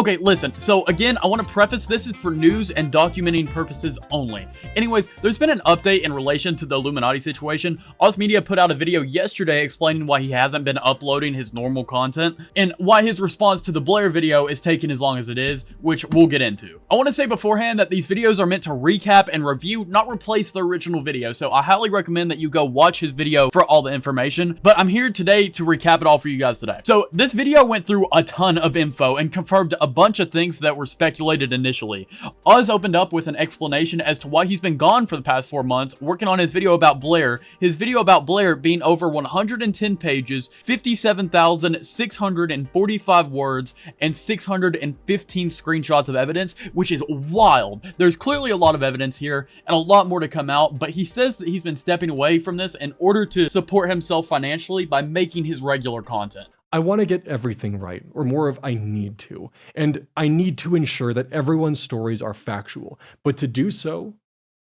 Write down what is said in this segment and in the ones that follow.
Okay, listen, so again, I want to preface this is for news and documenting purposes only. Anyways, there's been an update in relation to the Illuminaughtii situation. Oz Media put out a video yesterday explaining why he hasn't been uploading his normal content and why his response to the Blair video is taking as long as it is, which we'll get into. I want to say beforehand that these videos are meant to recap and review, not replace the original video, so I highly recommend that you go watch his video for all the information, but I'm here today to recap it all for you guys today. So this video went through a ton of info and confirmed a bunch of things that were speculated initially. Oz opened up with an explanation as to why he's been gone for the past 4 months, working on his video about Blair. His video about Blair being over 110 pages, 57,645 words, and 615 screenshots of evidence, which is wild. There's clearly a lot of evidence here and a lot more to come out, but he says that he's been stepping away from this in order to support himself financially by making his regular content. I want to get everything right, or more of I need to. And I need to ensure that everyone's stories are factual. But to do so,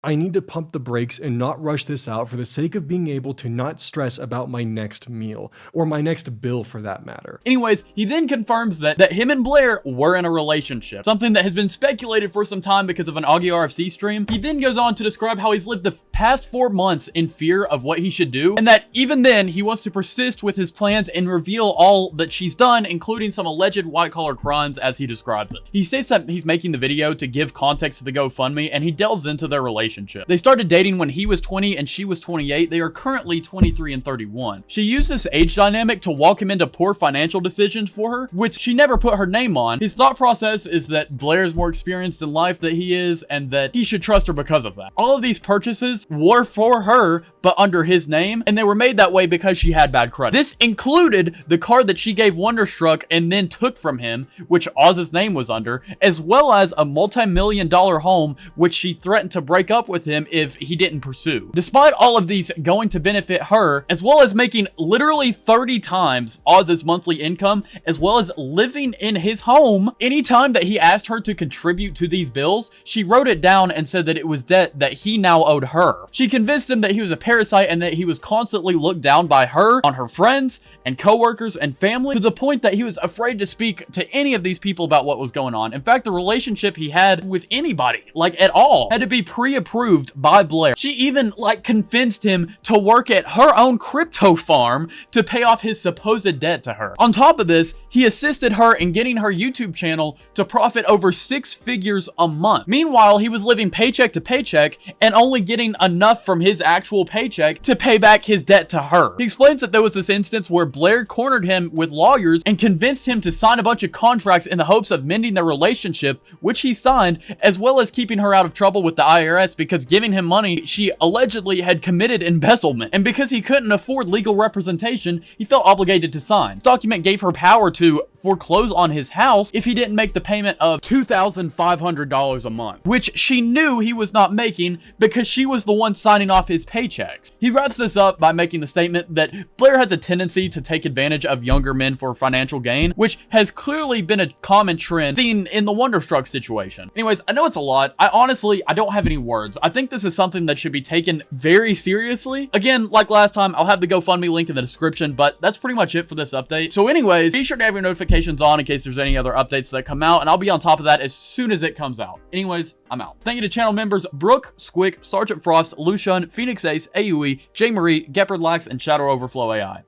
I need to pump the brakes and not rush this out for the sake of being able to not stress about my next meal, or my next bill for that matter. Anyways, he then confirms that him and Blair were in a relationship, something that has been speculated for some time because of an Augie RFC stream. He then goes on to describe how he's lived the past 4 months in fear of what he should do, and that even then he wants to persist with his plans and reveal all that she's done, including some alleged white-collar crimes as he describes it. He states that he's making the video to give context to the GoFundMe, and he delves into their relationship. They started dating when he was 20 and she was 28. They are currently 23 and 31. She used this age dynamic to walk him into poor financial decisions for her, which she never put her name on. His thought process is that Blair's more experienced in life than he is, and that he should trust her because of that. All of these purchases were for her, but under his name, and they were made that way because she had bad credit. This included the card that she gave Wonderstruck and then took from him, which Oz's name was under, as well as a multi-million-dollar home, which she threatened to break up with him if he didn't pursue. Despite all of these going to benefit her, as well as making literally 30 times Oz's monthly income, as well as living in his home, anytime that he asked her to contribute to these bills, she wrote it down and said that it was debt that he now owed her. She convinced him that he was a parasite and that he was constantly looked down by her, on her friends and co-workers and family, to the point that he was afraid to speak to any of these people about what was going on. In fact, the relationship he had with anybody, like at all, had to be pre-approved by Blair. She even convinced him to work at her own crypto farm to pay off his supposed debt to her. On top of this, he assisted her in getting her YouTube channel to profit over 6 figures a month. Meanwhile, he was living paycheck to paycheck and only getting enough from his actual paycheck to pay back his debt to her. He explains that there was this instance where Blair cornered him with lawyers and convinced him to sign a bunch of contracts in the hopes of mending their relationship, which he signed, as well as keeping her out of trouble with the IRS because giving him money she allegedly had committed embezzlement, and because he couldn't afford legal representation, he felt obligated to sign. This document gave her power to foreclose on his house if he didn't make the payment of $2,500 a month, which she knew he was not making because she was the one signing off his paychecks. He wraps this up by making the statement that Blair has a tendency to take advantage of younger men for financial gain, which has clearly been a common trend seen in the Wonderstruck situation. Anyways, I know it's a lot. I don't have any words. I think this is something that should be taken very seriously. Again, like last time, I'll have the GoFundMe link in the description, but that's pretty much it for this update. So anyways, be sure to have your notifications on in case there's any other updates that come out, and I'll be on top of that as soon as it comes out. Anyways, I'm out. Thank you to channel members Brooke, Squick, Sergeant Frost, Lucian, Phoenix Ace, AUE, J. Marie, Gepard Lax, and Shadow Overflow AI.